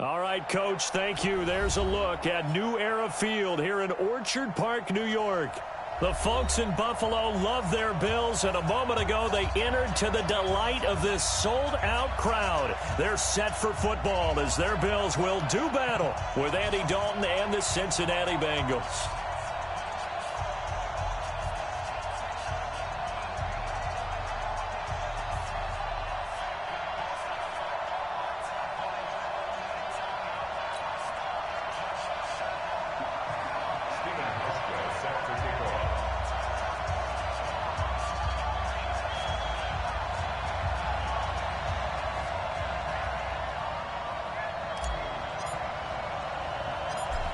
All right, Coach, thank you. There's a look at New Era Field here in Orchard Park, New York. The folks in Buffalo love their Bills, and a moment ago they entered to the delight of this sold-out crowd. They're set for football as their Bills will do battle with Andy Dalton and the Cincinnati Bengals.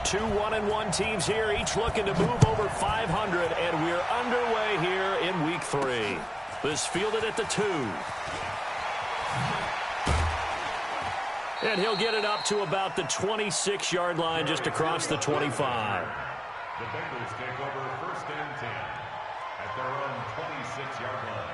Two 1-1 teams here, each looking to move over 500, and we're underway here in Week 3. This fielded at the 2. And he'll get it up to about the 26-yard line, just across the 25. The Bengals take over 1st and 10 at their own 26-yard line.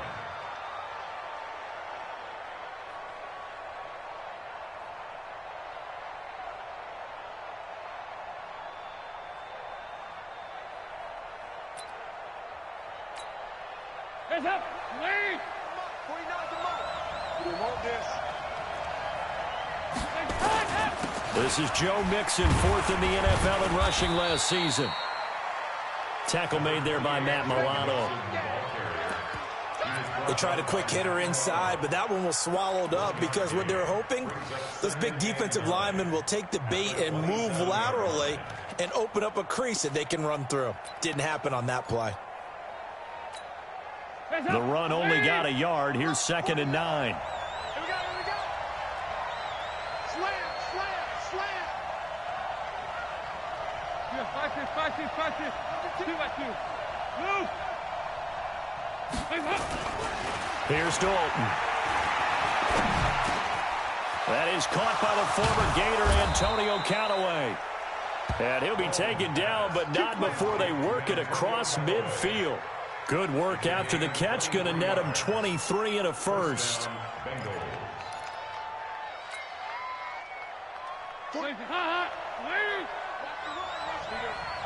Hands up! Lead! This is Joe Mixon, 4th in the NFL in rushing last season. Tackle made there by Matt Milano. They tried a quick hitter inside, but that one was swallowed up because what they're hoping, those big defensive linemen will take the bait and move laterally and open up a crease that they can run through. Didn't happen on that play. The run only got a yard. Here's 2nd and 9. Here we go. Slam. Yeah, 5-6. 2 by 2. Move. Hands up. Here's Dalton. That is caught by the former Gator, Antonio Callaway. And he'll be taken down, but not before they work it across midfield. Good work after the catch. Going to net him 23 and a first.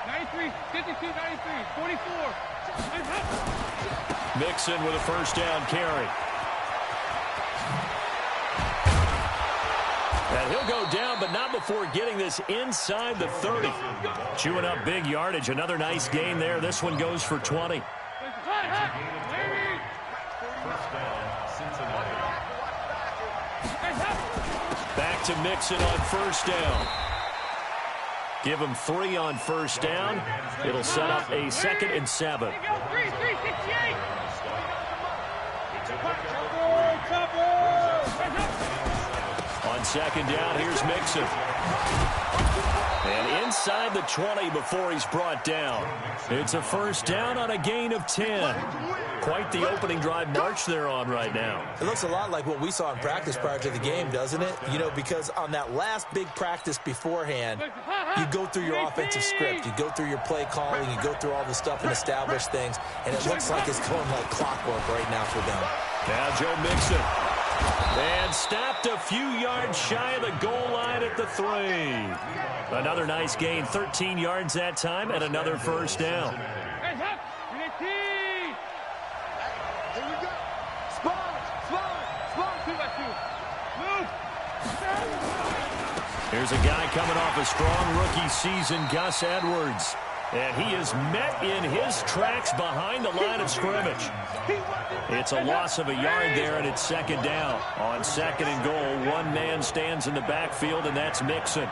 93, 52, 93, 44. Mixon with a first down carry. And he'll go down, but not before getting this inside the 30. Chewing up big yardage. Another nice gain there. This one goes for 20. Back to Mixon on first down. Give him 3 on first down. It'll set up a 2nd and 7. On 2nd down, here's Mixon. And inside the 20 before he's brought down. It's a first down on a gain of 10. Quite the opening drive march they're on right now. It looks a lot like what we saw in practice prior to the game, doesn't it? You know, because on that last big practice beforehand, you go through your offensive script, you go through your play calling, you go through all the stuff and establish things, and it looks like it's going like clockwork right now for them. Now Joe Mixon. And stopped a few yards shy of the goal line at the 3. Another nice gain, 13 yards that time, and another first down. Hands up! Here we go. Spawn, 2 by 2. Move. Here's a guy coming off a strong rookie season, Gus Edwards. And he is met in his tracks behind the line of scrimmage. It's a loss of a yard there, and it's 2nd down. On 2nd and goal, one man stands in the backfield, and that's Mixon.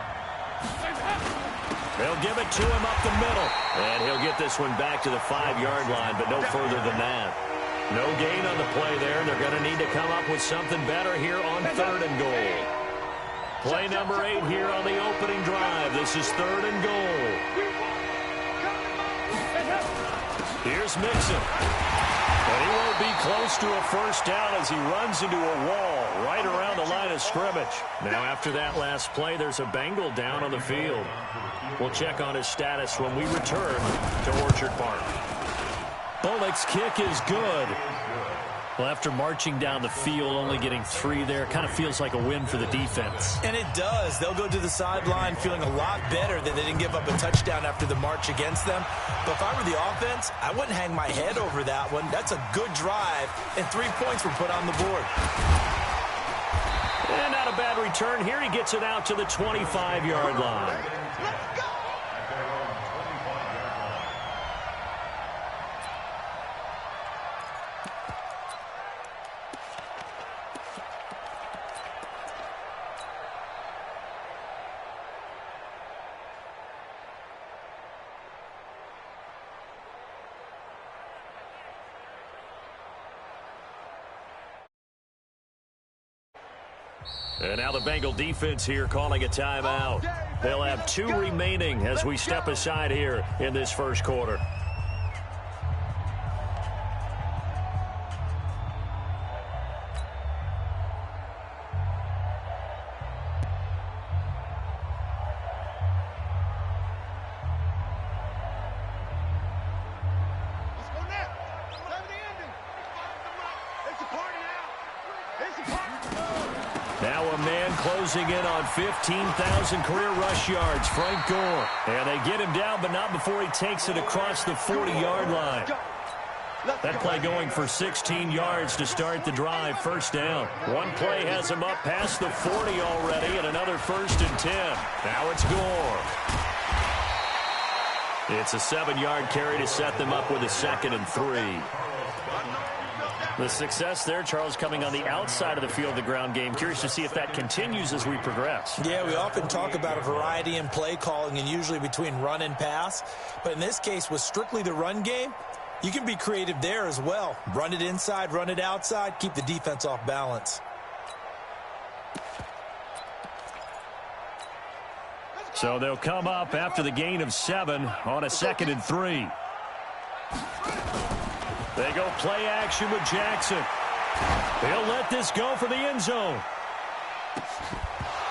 They'll give it to him up the middle. And he'll get this one back to the 5-yard line, but no further than that. No gain on the play there. They're going to need to come up with something better here on 3rd and goal. Play number 8 here on the opening drive. This is 3rd and goal. Here's Mixon. And he won't be close to a first down as he runs into a wall right around the line of scrimmage. Now, after that last play, there's a Bengal down on the field. We'll check on his status when we return to Orchard Park. Bullock's kick is good. Well, after marching down the field, only getting 3 there, kind of feels like a win for the defense. And it does. They'll go to the sideline feeling a lot better that they didn't give up a touchdown after the march against them. But if I were the offense, I wouldn't hang my head over that one. That's a good drive, and 3 points were put on the board. And not a bad return. Here he gets it out to the 25-yard line. Let's go! At their own 25-yard line. And now the Bengal defense here calling a timeout. They'll have 2 remaining as we step aside here in this first quarter. Let's go now. Time the ending. It's a party now. It's a party. Now a man closing in on 15,000 career rush yards, Frank Gore. And they get him down, but not before he takes it across the 40-yard line. That play going for 16 yards to start the drive, first down. One play has him up past the 40 already, and another 1st and 10. Now it's Gore. It's a 7-yard carry to set them up with a 2nd and 3. The success there, Charles, coming on the outside of the field, the ground game. Curious to see if that continues as we progress. Yeah, we often talk about a variety in play calling and usually between run and pass. But in this case, with strictly the run game, you can be creative there as well. Run it inside, run it outside, keep the defense off balance. So they'll come up after the gain of 7 on a 2nd and 3. They go play action with Jackson. He'll let this go for the end zone.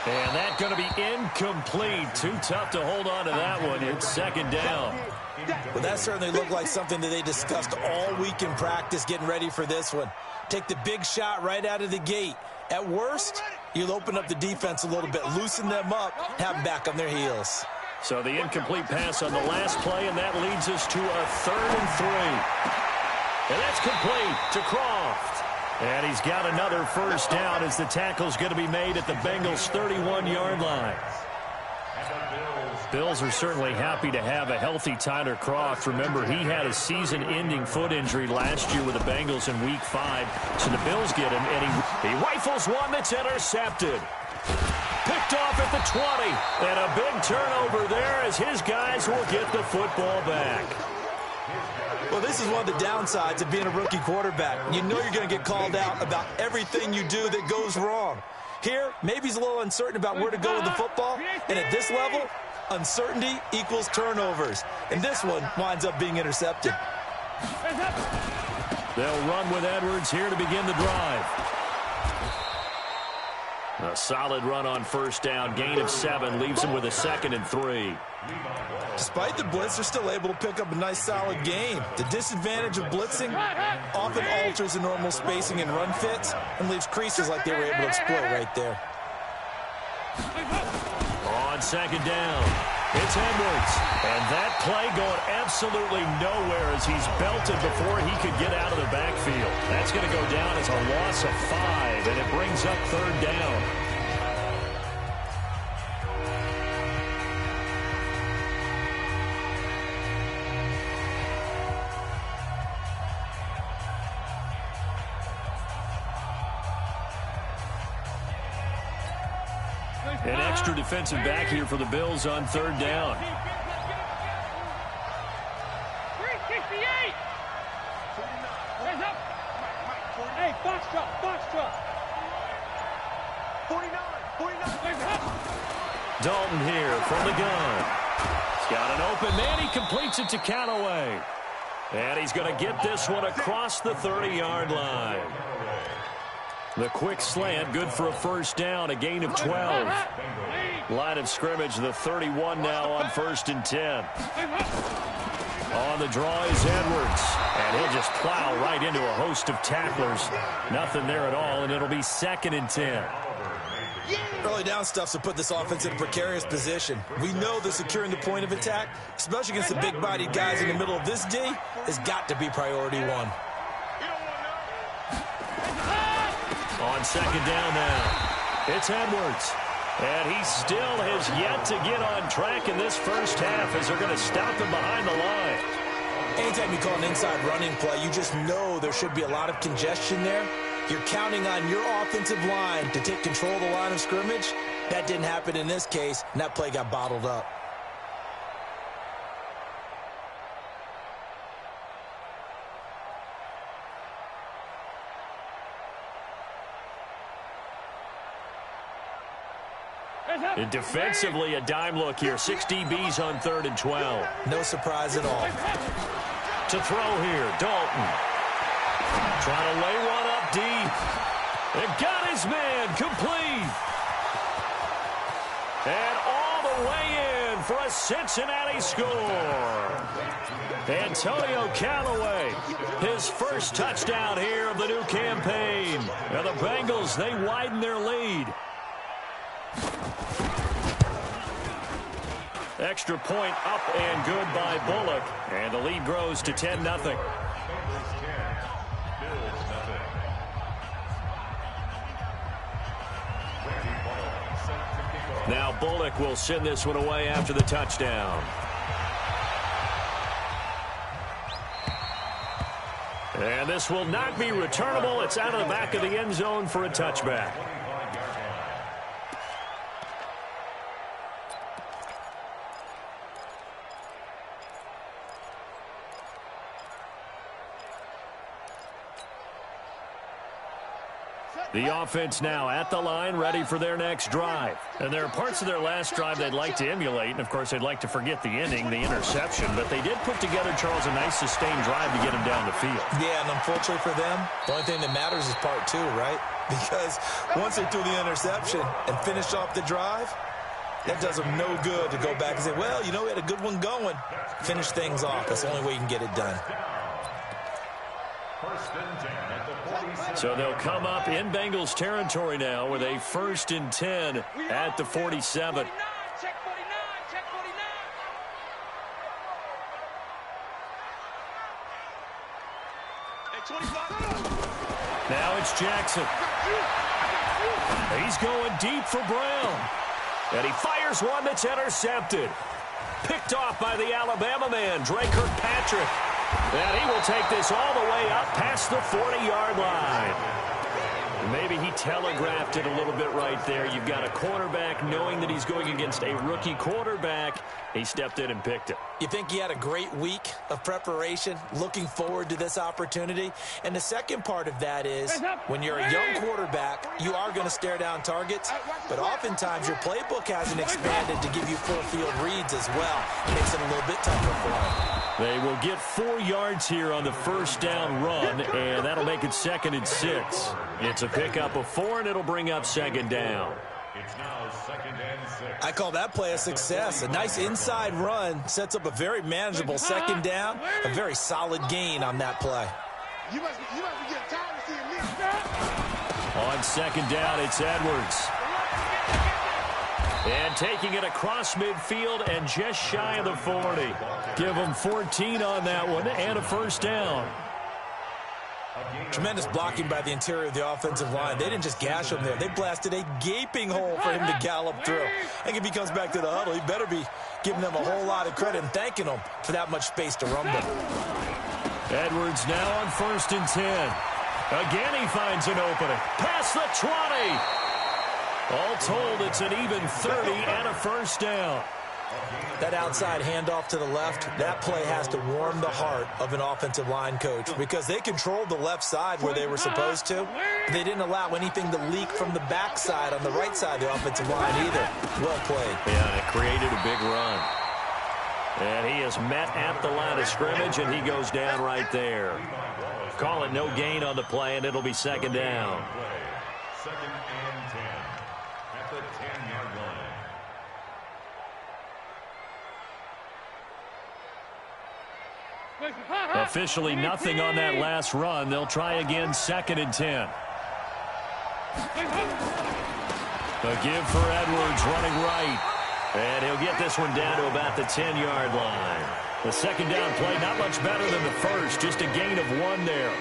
And that's going to be incomplete. Too tough to hold on to that one. It's 2nd down. Well, that certainly looked like something that they discussed all week in practice getting ready for this one. Take the big shot right out of the gate. At worst, you'll open up the defense a little bit, loosen them up, have them back on their heels. So the incomplete pass on the last play, and that leads us to a 3rd and 3. And that's complete to Croft. And he's got another first down as the tackle's going to be made at the Bengals' 31-yard line. Bills are certainly happy to have a healthy Tyler Croft. Remember, he had a season-ending foot injury last year with the Bengals in Week 5. So the Bills get him, and he rifles one that's intercepted. Picked off at the 20. And a big turnover there as his guys will get the football back. Well, this is one of the downsides of being a rookie quarterback. You know you're going to get called out about everything you do that goes wrong. Here, maybe he's a little uncertain about where to go with the football. And at this level, uncertainty equals turnovers. And this one winds up being intercepted. They'll run with Edwards here to begin the drive. A solid run on first down. Gain of 7 leaves them with a 2nd and 3. Despite the blitz, they're still able to pick up a nice, solid game. The disadvantage of blitzing often alters the normal spacing and run fits and leaves creases like they were able to exploit right there. On 2nd down, it's Edwards. And that play going absolutely nowhere as he's belted before he could get out of the backfield. That's going to go down as a loss of 5, and it brings up 3rd down. An extra defensive back here for the Bills on 3rd down. 368. Hands up. Hey, box drop, box drop. 49. Dalton here from the gun. He's got an open man. He completes it to Callaway. And he's going to get this one across the 30-yard line. The quick slant, good for a first down, a gain of 12. Line of scrimmage, the 31 now on 1st and 10. On the draw is Edwards. And he'll just plow right into a host of tacklers. Nothing there at all, and it'll be 2nd and 10. Early down stuff's to put this offense in a precarious position. We know that securing the point of attack, especially against the big-bodied guys in the middle of this D, has got to be priority one. On 2nd down now, it's Edwards. And he still has yet to get on track in this first half as they're going to stop him behind the line. Anytime you call an inside running play, you just know there should be a lot of congestion there. You're counting on your offensive line to take control of the line of scrimmage. That didn't happen in this case, and that play got bottled up. And defensively, a dime look here. 6 DBs on 3rd and 12. No surprise at all. To throw here, Dalton. Trying to lay one up deep. And got his man complete. And all the way in for a Cincinnati score. Antonio Callaway, his first touchdown here of the new campaign. And the Bengals, they widen their lead. Extra point up and good by Bullock. And the lead grows to 10-0. Now Bullock will send this one away after the touchdown. And this will not be returnable. It's out of the back of the end zone for a touchback. The offense now at the line, ready for their next drive. And there are parts of their last drive they'd like to emulate, and of course they'd like to forget the ending, the interception, but they did put together, Charles, a nice sustained drive to get him down the field. Yeah, and unfortunately for them, the only thing that matters is part 2, right? Because once they threw the interception and finished off the drive, that does them no good to go back and say, well, you know, we had a good one going. Finish things off. That's the only way you can get it done. So they'll come up in Bengals territory now with a 1st and 10 at the 47. Check 49, check 49. Hey, 25. Now it's Jackson. He's going deep for Brown. And he fires one that's intercepted. Picked off by the Alabama man, Dre Kirkpatrick. And he will take this all the way up past the 40-yard line. Maybe he telegraphed it a little bit right there. You've got a quarterback knowing that he's going against a rookie quarterback. He stepped in and picked it. You think he had a great week of preparation, looking forward to this opportunity? And the second part of that is when you're a young quarterback, you are going to stare down targets, but oftentimes your playbook hasn't expanded to give you full field reads as well. It makes it a little bit tougher for him. They will get 4 yards here on the first down run, and that'll make it 2nd and 6. It's a pickup of 4, and it'll bring up 2nd down. It's now 2nd and 6. I call that play a success. A nice inside run sets up a very manageable 2nd down, a very solid gain on that play. You must be getting tired of seeing me. On 2nd down, it's Edwards. And taking it across midfield and just shy of the 40. Give them 14 on that one and a first down. Tremendous blocking by the interior of the offensive line. They didn't just gash him there. They blasted a gaping hole for him to gallop through. I think if he comes back to the huddle, he better be giving them a whole lot of credit and thanking them for that much space to rumble. Edwards now on 1st and 10. Again, he finds an opening. Past the 20. All told, it's an even 30 and a first down. That outside handoff to the left, that play has to warm the heart of an offensive line coach because they controlled the left side where they were supposed to. They didn't allow anything to leak from the backside on the right side of the offensive line either. Well played. Yeah, it created a big run. And he is met at the line of scrimmage, and he goes down right there. Call it no gain on the play, and it'll be 2nd down. 2nd and 10 at the 10-yard line. Officially nothing on that last run. They'll try again, 2nd and 10. A give for Edwards running right. And he'll get this one down to about the 10-yard line. The second down play, not much better than the first, just a gain of 1 there.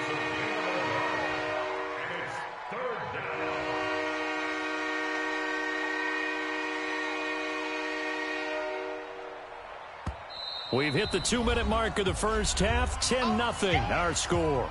We've hit the 2-minute mark of the first half. 10-0 our score.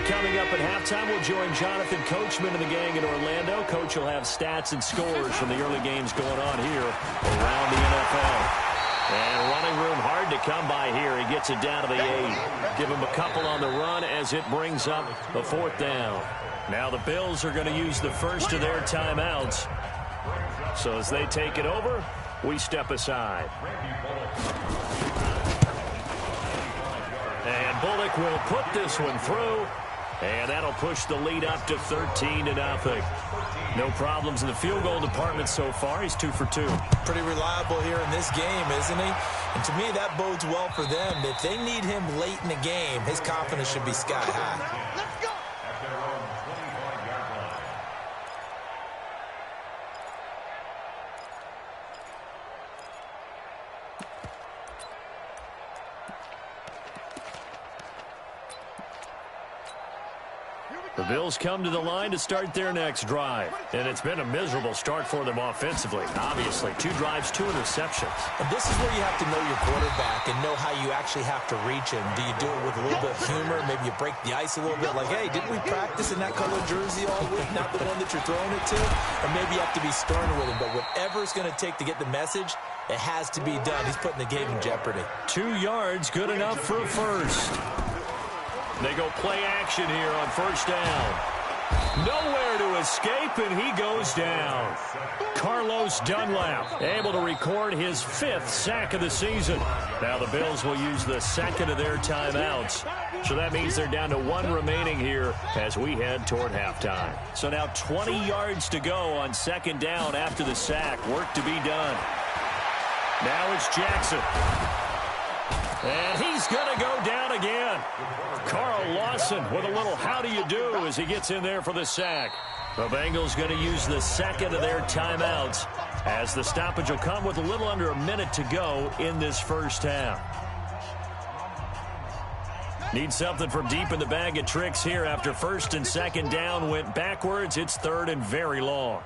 Coming up at halftime, we'll join Jonathan Coachman and the gang in Orlando. Coach will have stats and scores from the early games going on here around the NFL. And running room hard to come by here. He gets it down to the 8. Give him a couple on the run as it brings up the 4th down. Now the Bills are going to use the first of their timeouts. So as they take it over, we step aside. And Bullock will put this one through. And that'll push the lead up to 13-0. No problems in the field goal department so far. He's 2 for 2. Pretty reliable here in this game, isn't he? And to me, that bodes well for them. If they need him late in the game, his confidence should be sky high. Let's go. The Bills come to the line to start their next drive. And it's been a miserable start for them offensively. Obviously, 2 drives, 2 interceptions. And this is where you have to know your quarterback and know how you actually have to reach him. Do you do it with a little bit of humor? Maybe you break the ice a little bit like, hey, didn't we practice in that colored jersey all week? Not the one that you're throwing it to? Or maybe you have to be sterner with him. But whatever it's going to take to get the message, it has to be done. He's putting the game in jeopardy. 2 yards, good enough for a first. They go play action here on first down. Nowhere to escape, and he goes down. Carlos Dunlap able to record his 5th sack of the season. Now the Bills will use the 2nd of their timeouts. So that means they're down to 1 remaining here as we head toward halftime. So now 20 yards to go on 2nd down after the sack. Work to be done. Now it's Jackson. And he's going to go down again. Carl Lawson with a little how do you do as he gets in there for the sack. The Bengals going to use the 2nd of their timeouts as the stoppage will come with a little under a minute to go in this first half. Need something from deep in the bag of tricks here after 1st and 2nd down went backwards. It's 3rd and very long.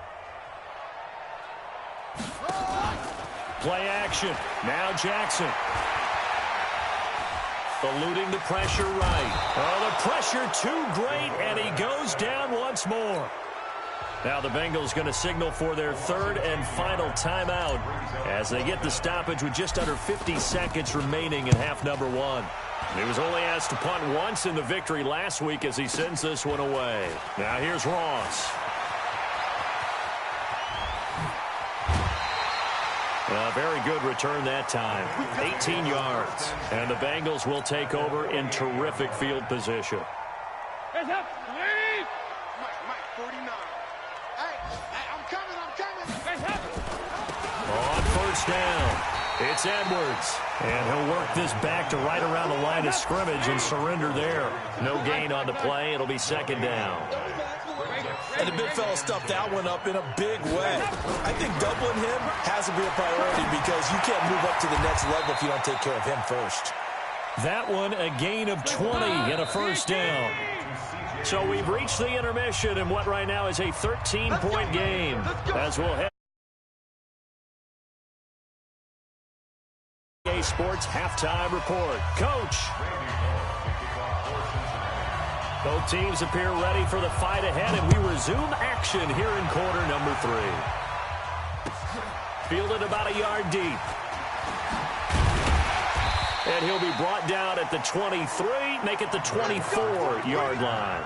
Play action. Now Jackson. Eluding the pressure right. Oh, the pressure too great, and he goes down once more. Now the Bengals going to signal for their 3rd and final timeout as they get the stoppage with just under 50 seconds remaining in half number 1. He was only asked to punt once in the victory last week as he sends this one away. Now here's Ross. A very good return that time. 18 yards. And the Bengals will take over in terrific field position. Mike, 49. Hey, I'm coming. On first down, it's Edwards. And he'll work this back to right around the line of scrimmage and surrender there. No gain on the play. It'll be 2nd down. And the big fella stuffed that one up in a big way. I think doubling him has to be a priority because you can't move up to the next level if you don't take care of him first. That one a gain of 20 and a first down. So we've reached the intermission in what right now is a 13-point game. As we'll head EA Sports halftime report. Coach. Both teams appear ready for the fight ahead, and we resume action here in quarter number 3. Fielded about a yard deep. And he'll be brought down at the 23, make it the 24-yard line.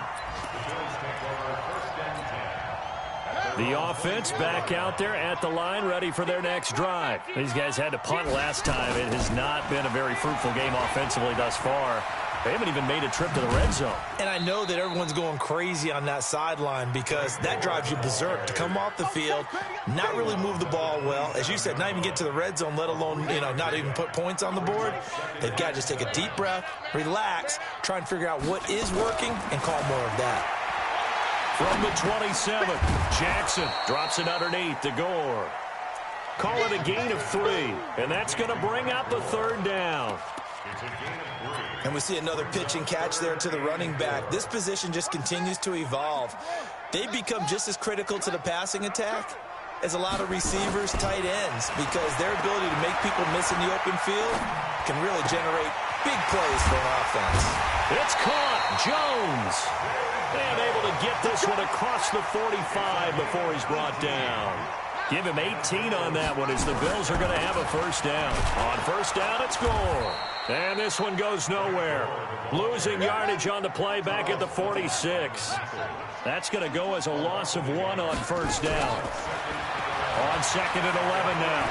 The offense back out there at the line, ready for their next drive. These guys had to punt last time. It has not been a very fruitful game offensively thus far. They haven't even made a trip to the red zone. And I know that everyone's going crazy on that sideline because that drives you berserk to come off the field, not really move the ball well. As you said, not even get to the red zone, let alone, not even put points on the board. They've got to just take a deep breath, relax, try and figure out what is working, and call more of that. From the 27, Jackson drops it underneath to Gore. Call it a gain of 3, and that's going to bring up the third down. And we see another pitch and catch there to the running back. This position just continues to evolve. They become just as critical to the passing attack as a lot of receivers, tight ends, because their ability to make people miss in the open field can really generate big plays for an offense. It's caught. Jones. And able to get this one across the 45 before he's brought down. Give him 18 on that one as the Bills are going to have a first down. On first down, it's Gore. And this one goes nowhere. Losing yardage on the play back at the 46. That's going to go as a loss of 1 on first down. On second and 11 now.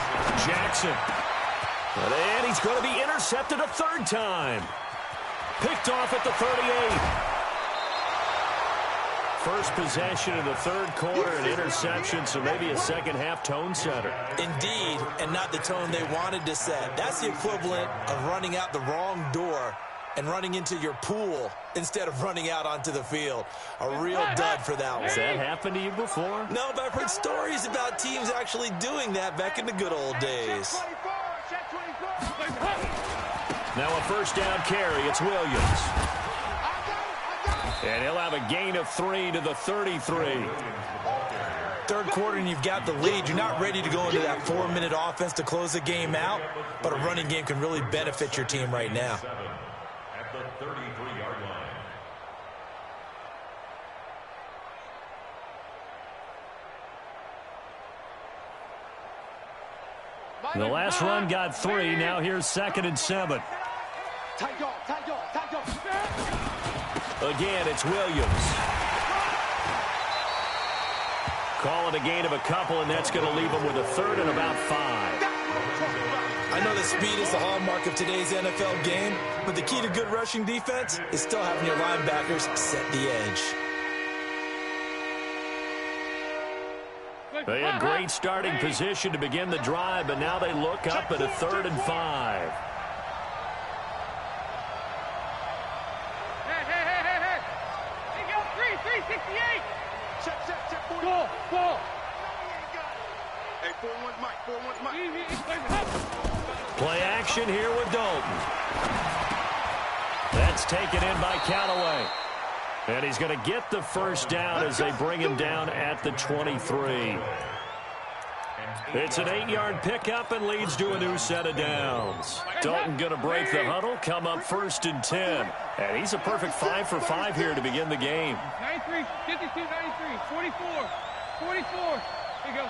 Jackson. And he's going to be intercepted a third time. Picked off at the 38. First possession of the third quarter, an interception, so maybe a second-half tone setter. Indeed, and not the tone they wanted to set. That's the equivalent of running out the wrong door and running into your pool instead of running out onto the field. A real dud for that one. Has that happened to you before? No, but I've heard stories about teams actually doing that back in the good old days. Now a first down carry. It's Williams. And he'll have a gain of 3 to the 33. Third quarter and you've got the lead. You're not ready to go into that 4-minute offense to close the game out, but a running game can really benefit your team right now. At the 33-yard line. The last run got 3. Now here's second and 7. Again, it's Williams. Call it a gain of a couple, and that's going to leave him with a third and about 5. I know that speed is the hallmark of today's NFL game, but the key to good rushing defense is still having your linebackers set the edge. They had great starting position to begin the drive, but now they look up at a third and 5. Play action here with Dalton. That's taken in by Callaway. And he's going to get the first down as they bring him down at the 23. It's an 8-yard pickup and leads to a new set of downs. Dalton going to break the huddle, come up first and 10. And he's a perfect 5 for 5 here to begin the game. 93, 52, 93, 44, 44. Here you go.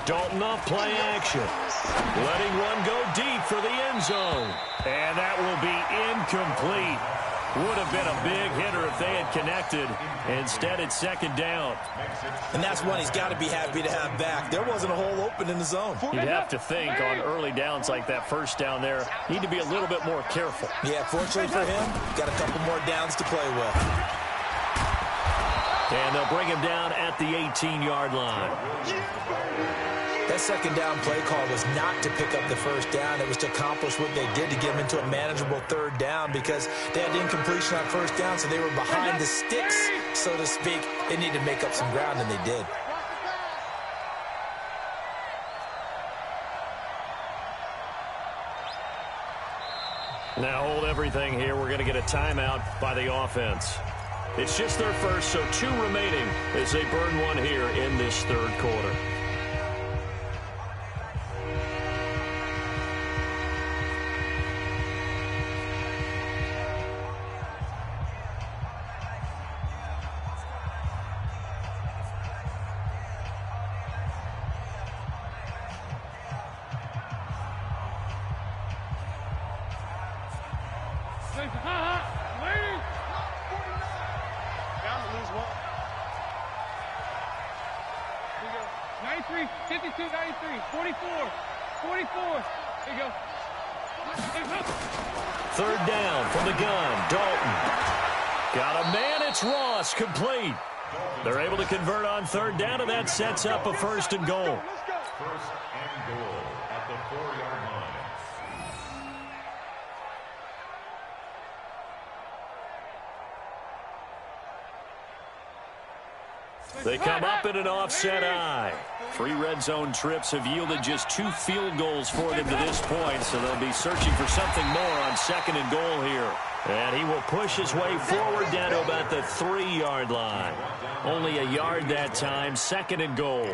Dalton off play action. Letting one go deep for the end zone. And that will be incomplete. Would have been a big hitter if they had connected. Instead, it's second down. And that's one he's got to be happy to have back. There wasn't a hole open in the zone. You'd have to think on early downs like that first down there, need to be a little bit more careful. Yeah, fortunately for him, got a couple more downs to play with. And they'll bring him down at the 18-yard line. That second down play call was not to pick up the first down. It was to accomplish what they did to get them into a manageable third down because they had incompletion on first down, so they were behind the sticks, so to speak. They needed to make up some ground, and they did. Now hold everything here. We're going to get a timeout by the offense. It's just their first, so 2 remaining as they burn one here in this third quarter. Ladies. 93, 52, 93, 44, 44. Here you go. Third down from the gun. Dalton. Got a man. It's Ross. Complete. They're able to convert on third down, and that sets up a first and goal. First and goal at the 4-yard line. They come up in an offset eye. 3 red zone trips have yielded just 2 field goals for them to this point, so they'll be searching for something more on second and goal here. And he will push his way forward down to about the 3-yard line. Only a yard that time, second and goal.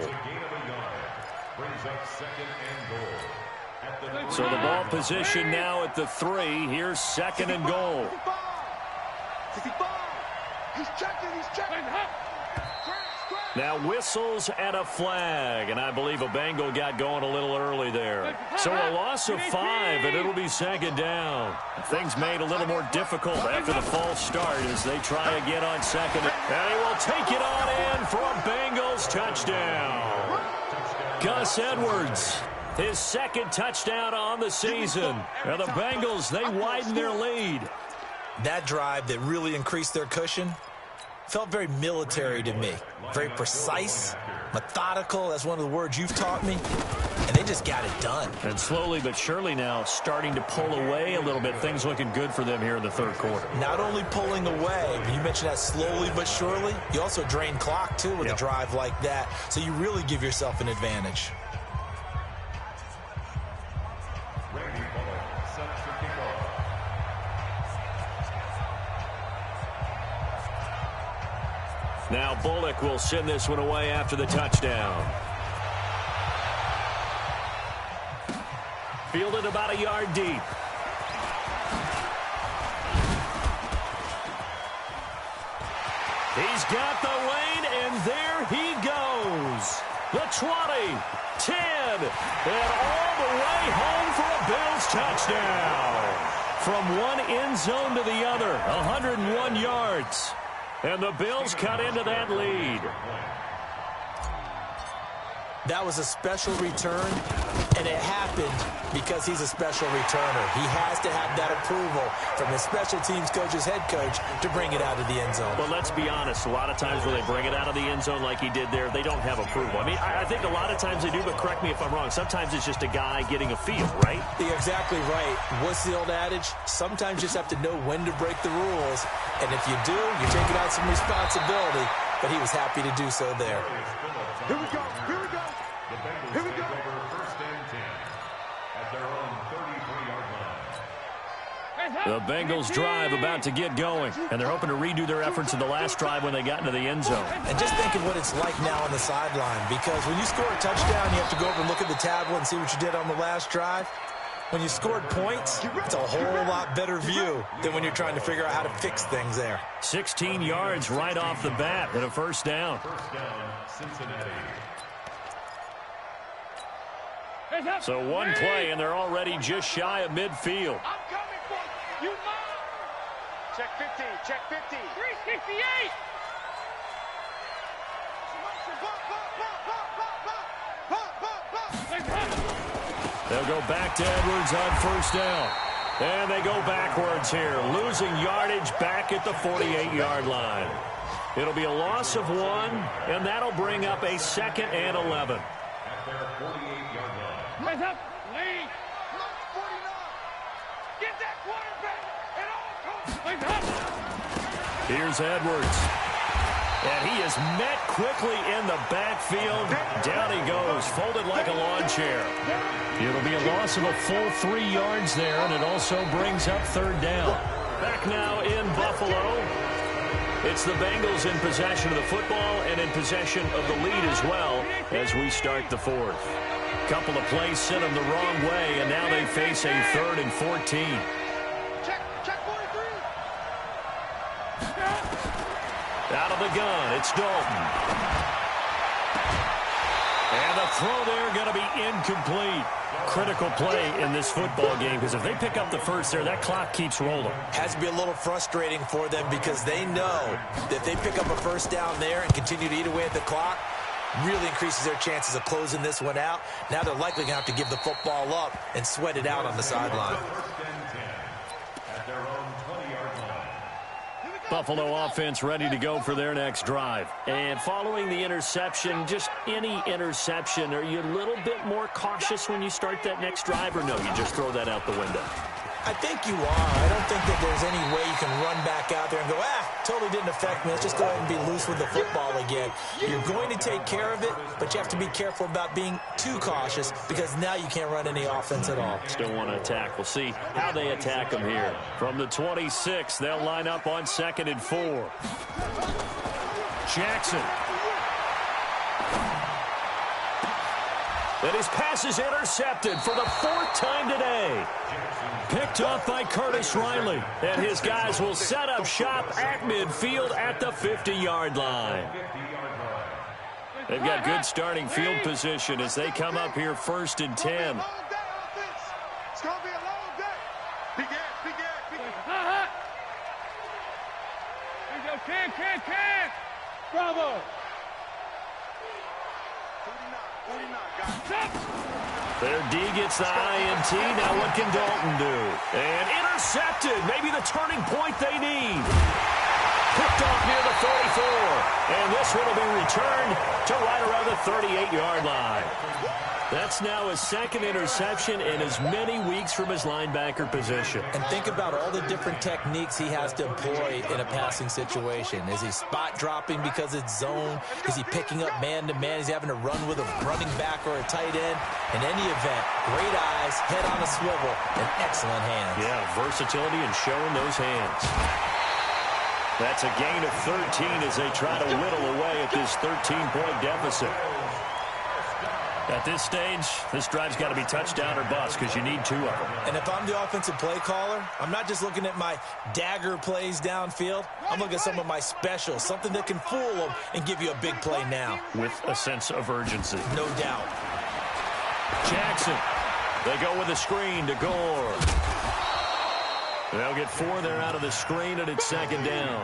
So the ball position now at the 3. Here's second and goal. He's checking. Now whistles and a flag, and I believe a Bengal got going a little early there. So a loss of 5, and it'll be second down. Things made a little more difficult after the false start as they try again on second. And he will take it on in for a Bengals touchdown. Gus Edwards, his second touchdown on the season. And the Bengals, they widen their lead. That drive that really increased their cushion felt very military to me. Very precise, methodical. That's one of the words you've taught me. And they just got it done. And slowly but surely now starting to pull away a little bit. Things looking good for them here in the third quarter. Not only pulling away, you mentioned that slowly but surely, you also drain clock, too, with a drive like that. So you really give yourself an advantage. Now Bullock will send this one away after the touchdown. Fielded about a yard deep. He's got the lane, and there he goes. The 20, 10, and all the way home for a Bills touchdown. From one end zone to the other, 101 yards. And the Bills cut into that lead. That was a special return, and it happened because he's a special returner. He has to have that approval from his special teams coach's head coach to bring it out of the end zone. But let's be honest, a lot of times when they bring it out of the end zone like he did there, they don't have approval. I mean, I think a lot of times they do, but correct me if I'm wrong. Sometimes it's just a guy getting a feel, right? You're exactly right. What's the old adage? Sometimes you just have to know when to break the rules. And if you do, you're taking on some responsibility. But he was happy to do so there. Here we go. Here we go. First and 10 at their own 33-yard line. The Bengals drive about to get going, and they're hoping to redo their efforts in the last drive when they got into the end zone. And just think of what it's like now on the sideline, because when you score a touchdown, you have to go over and look at the tablet and see what you did on the last drive. When you scored points, it's a whole lot better view than when you're trying to figure out how to fix things there. 16 yards right off the bat and a first down. First down, Cincinnati. So one play, and they're already just shy of midfield. I'm coming for you. You mine. Check 50. Check 50. 368. They'll go back to Edwards on first down. And they go backwards here, losing yardage back at the 48-yard line. It'll be a loss of 1, and that'll bring up a second and 11. At their 48-yard line. Rise up. Lead. Get that quarterback. It all comes. Rise up. Here's Edwards. And he is met quickly in the backfield. Down he goes, folded like a lawn chair. It'll be a loss of a full 3 yards there, and it also brings up third down. Back now in Buffalo. It's the Bengals in possession of the football and in possession of the lead as well as we start the fourth. Couple of plays sent them the wrong way, and now they face a 3rd and 14. Check 43. Out of the gun, it's Dalton. And the throw there going to be incomplete. Critical play in this football game, because if they pick up the first there, that clock keeps rolling. Has to be a little frustrating for them because they know that if they pick up a first down there and continue to eat away at the clock, really increases their chances of closing this one out. Now they're likely going to have to give the football up and sweat it out on the sideline. Buffalo offense ready to go for their next drive. And following the interception, just any interception, are you a little bit more cautious when you start that next drive, or no, you just throw that out the window? I think you are. I don't think that there's any way you can run back out there and go, totally didn't affect me. Let's just go ahead and be loose with the football again. You're going to take care of it, but you have to be careful about being too cautious because now you can't run any offense at all. Still want to attack. We'll see how they attack them here. From the 26, they'll line up on 2nd and 4. Jackson. And his pass is intercepted for the 4th time today. Picked off by Curtis Riley. And his guys will set up shop at midfield at the 50-yard line. They've got good starting field position as they come up here 1st and 10. It's going to be a long day. Big ass. Here you go, Ken. Bravo. 49, got it. Their D gets the INT. Now what can Dalton do? And intercepted. Maybe the turning point they need. Picked off near the 34. And this one will be returned to right around the 38-yard line. That's now his 2nd interception in as many weeks from his linebacker position. And think about all the different techniques he has to employ in a passing situation. Is he spot dropping because it's zone? Is he picking up man-to-man? Is he having to run with a running back or a tight end? In any event, great eyes, head on a swivel, and excellent hands. Yeah, versatility and showing those hands. That's a gain of 13 as they try to whittle away at this 13-point deficit. At this stage, this drive's got to be touchdown or bust because you need 2 of them. And if I'm the offensive play caller, I'm not just looking at my dagger plays downfield. I'm looking at some of my specials, something that can fool them and give you a big play now. With a sense of urgency. No doubt. Jackson. They go with a screen to Gore. They'll get 4 there out of the screen, and it's 2nd down.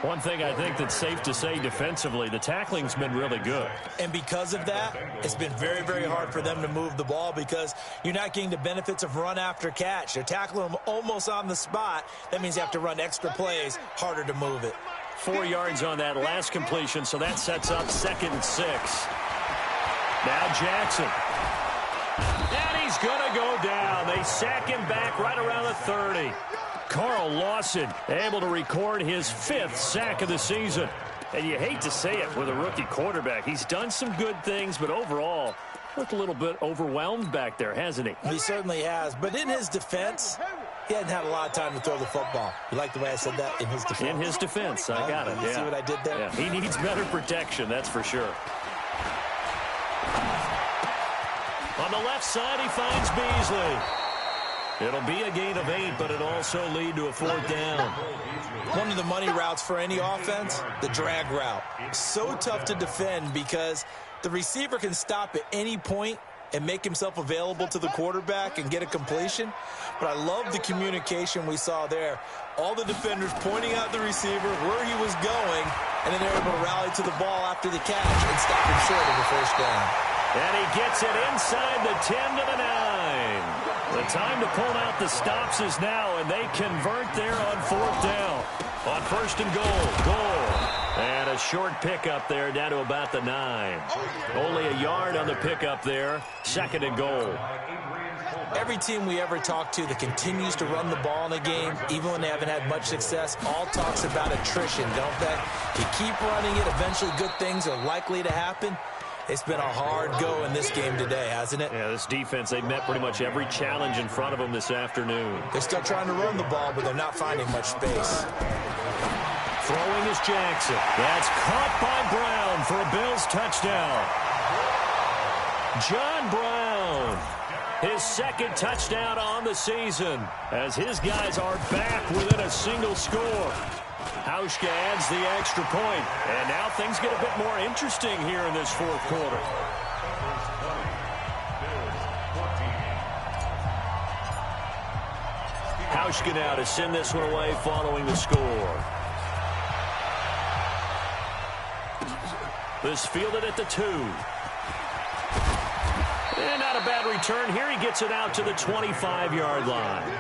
One thing I think that's safe to say defensively, the tackling's been really good. And because of that, it's been very, very hard for them to move the ball because you're not getting the benefits of run after catch. They're tackling them almost on the spot. That means you have to run extra plays, harder to move it. 4 yards on that last completion, so that sets up 2nd and 6. Now Jackson. And he's going to go down. They sack him back right around the 30. Carl Lawson able to record his 5th sack of the season. And you hate to say it with a rookie quarterback. He's done some good things, but overall, looked a little bit overwhelmed back there, hasn't he? He certainly has. But in his defense, he hadn't had a lot of time to throw the football. You like the way I said that? In his defense. In his defense. I got it. You see what I did there? Yeah, he needs better protection, that's for sure. On the left side, he finds Beasley. It'll be a gain of 8, but it'll also lead to a 4th down. One of the money routes for any offense, the drag route. So tough to defend because the receiver can stop at any point and make himself available to the quarterback and get a completion. But I love the communication we saw there. All the defenders pointing out the receiver, where he was going, and then they're able to rally to the ball after the catch and stop him short of the 1st down. And he gets it inside the 10 to the 9. The time to pull out the stops is now, and they convert there on 4th down. On 1st and goal. And a short pickup there down to about the 9. Only a yard on the pickup there. 2nd and goal. Every team we ever talk to that continues to run the ball in a game, even when they haven't had much success, all talks about attrition, don't they? You keep running it, eventually good things are likely to happen. It's been a hard go in this game today, hasn't it? Yeah, this defense, they've met pretty much every challenge in front of them this afternoon. They're still trying to run the ball, but they're not finding much space. Throwing is Jackson. That's caught by Brown for a Bills touchdown. John Brown, his 2nd touchdown on the season, as his guys are back within a single score. Hauschka adds the extra point, and now things get a bit more interesting here in this 4th quarter. Hauschka now to send this one away following the score. This fielded at the 2. And not a bad return here. He gets it out to the 25-yard line.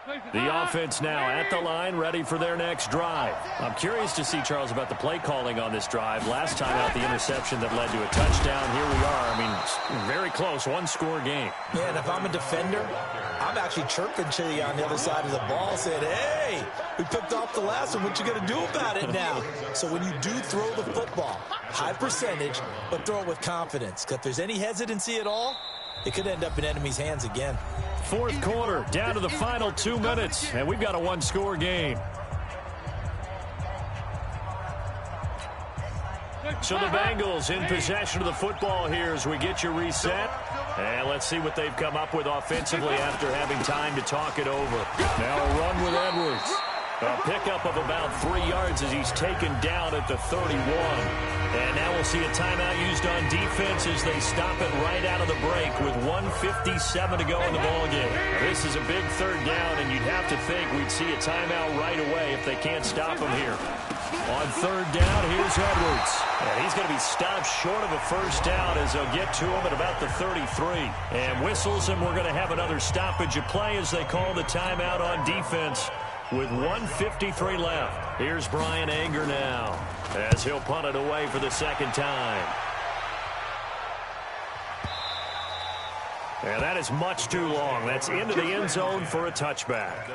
The offense now at the line, ready for their next drive. I'm curious to see, Charles, about the play calling on this drive. Last time out, the interception that led to a touchdown. Here we are. I mean, very close, one-score game. Yeah, and if I'm a defender, I'm actually chirping to you on the other side of the ball, saying, hey, we picked off the last one. What you going to do about it now? So when you do throw the football, high percentage, but throw it with confidence. Because if there's any hesitancy at all, it could end up in enemy's hands again. Fourth quarter, down to the final 2 minutes, and we've got a one-score game. So the Bengals in possession of the football here as we get you reset. And let's see what they've come up with offensively after having time to talk it over. Now a run with Edwards. A pickup of about 3 yards as he's taken down at the 31. And now we'll see a timeout used on defense as they stop it right out of the break with 1:57 to go in the ballgame. This is a big third down, and you'd have to think we'd see a timeout right away if they can't stop him here. On third down, here's Edwards. And he's going to be stopped short of a first down as they'll get to him at about the 33. And whistles, and we're going to have another stoppage of play as they call the timeout on defense with 1:53 left. Here's Brian Anger now as he'll punt it away for the second time. And that is much too long. That's into the end zone for a touchback.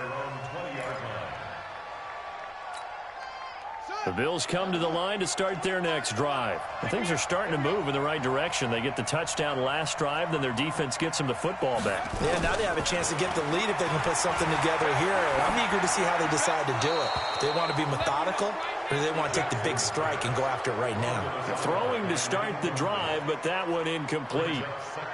The Bills come to the line to start their next drive. And things are starting to move in the right direction. They get the touchdown last drive, then their defense gets them the football back. Yeah, now they have a chance to get the lead if they can put something together here. And I'm eager to see how they decide to do it. Do they want to be methodical, or do they want to take the big strike and go after it right now? Throwing to start the drive, but that one incomplete.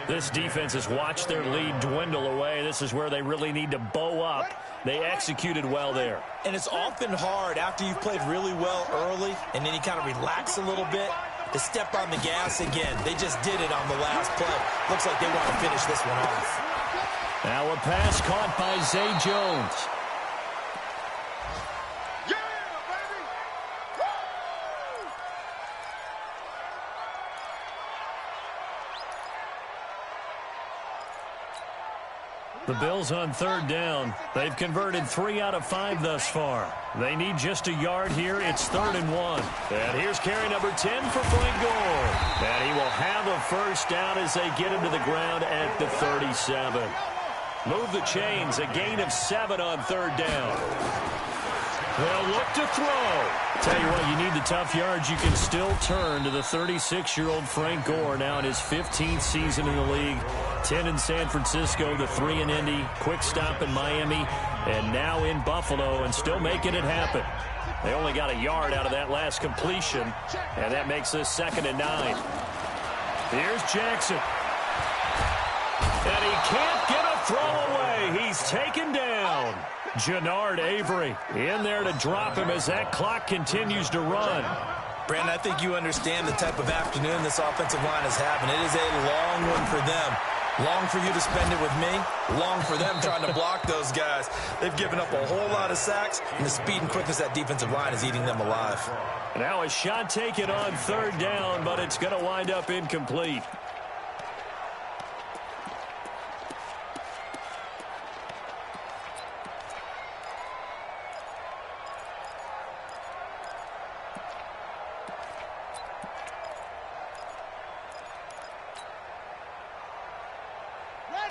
This defense has watched their lead dwindle away. This is where they really need to bow up. They executed well there. And it's often hard after you've played really well early and then you kind of relax a little bit to step on the gas again. They just did it on the last play. Looks like they want to finish this one off. Now a pass caught by Zay Jones. The Bills on third down. They've converted 3 out of 5 thus far. They need just a yard here. It's 3rd and 1. And here's carry number 10 for Frank Gore. And he will have a first down as they get him to the ground at the 37. Move the chains. A gain of 7 on third down. They'll look to throw. Tell you what, you need the tough yards. You can still turn to the 36-year-old Frank Gore now in his 15th season in the league. 10 in San Francisco, the 3 in Indy, quick stop in Miami, and now in Buffalo, and still making it happen. They only got a yard out of that last completion, and that makes this 2nd and 9. Here's Jackson. And he can't get a throw away. He's taken down. Jannard Avery in there to drop him as that clock continues to run. Brandon, I think you understand the type of afternoon this offensive line is having. It is a long one for them. Long for you to spend it with me. Long for them trying to block those guys. They've given up a whole lot of sacks, and the speed and quickness that defensive line is eating them alive. Now a shot taken on third down, but it's going to wind up incomplete.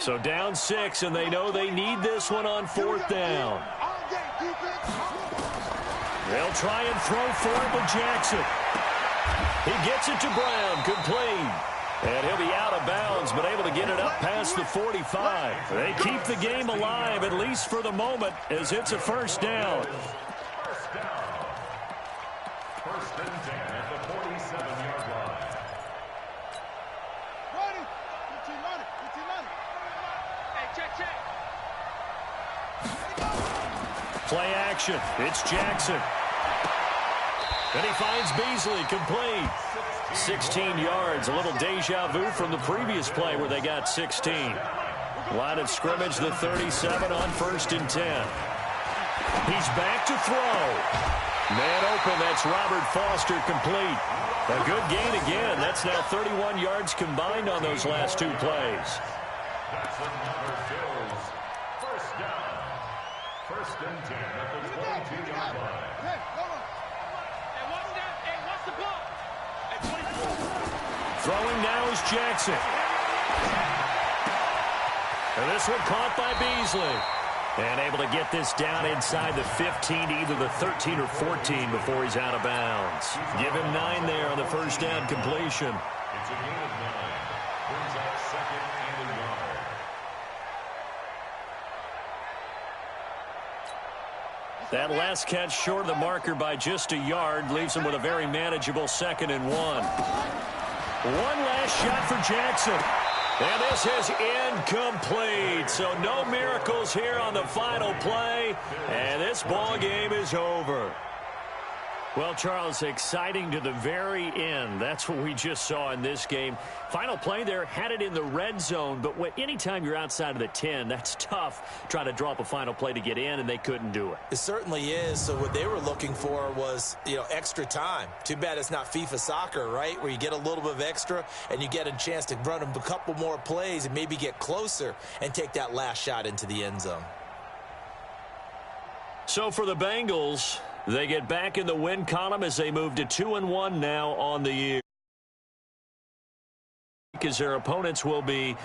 So down 6, and they know they need this one on 4th down. They'll try and throw for it with Jackson. He gets it to Brown, complete. And he'll be out of bounds, but able to get it up past the 45. They keep the game alive, at least for the moment, as it's a first down. First and 10 at the 47-yard line. Play action. It's Jackson. And he finds Beasley, complete. 16 yards, a little deja vu from the previous play where they got 16. Line of scrimmage, the 37 on 1st and 10. He's back to throw. Man open, that's Robert Foster, complete. A good gain again. That's now 31 yards combined on those last 2 plays. That's another Bills first down. First and 10 at the 22-yard line. Hey, hold on. Hey, watch that. Hey, watch the ball. Hey, 24. Throwing now is Jackson. And this one caught by Beasley. And able to get this down inside the 15 to either the 13 or 14 before he's out of bounds. Give him 9 there on the first down completion. It's a gain of 9. Brings up second and a yard. That last catch short of the marker by just a yard leaves him with a very manageable 2nd and 1. One last shot for Jackson. And this is incomplete. So no miracles here on the final play. And this ball game is over. Well, Charles, exciting to the very end. That's what we just saw in this game. Final play there, had it in the red zone. But anytime you're outside of the 10, that's tough. Trying to draw up a final play to get in, and they couldn't do it. It certainly is. So what they were looking for was, extra time. Too bad it's not FIFA soccer, right, where you get a little bit of extra and you get a chance to run a couple more plays and maybe get closer and take that last shot into the end zone. So for the Bengals, they get back in the win column as they move to 2-1 now on the year. Because their opponents will be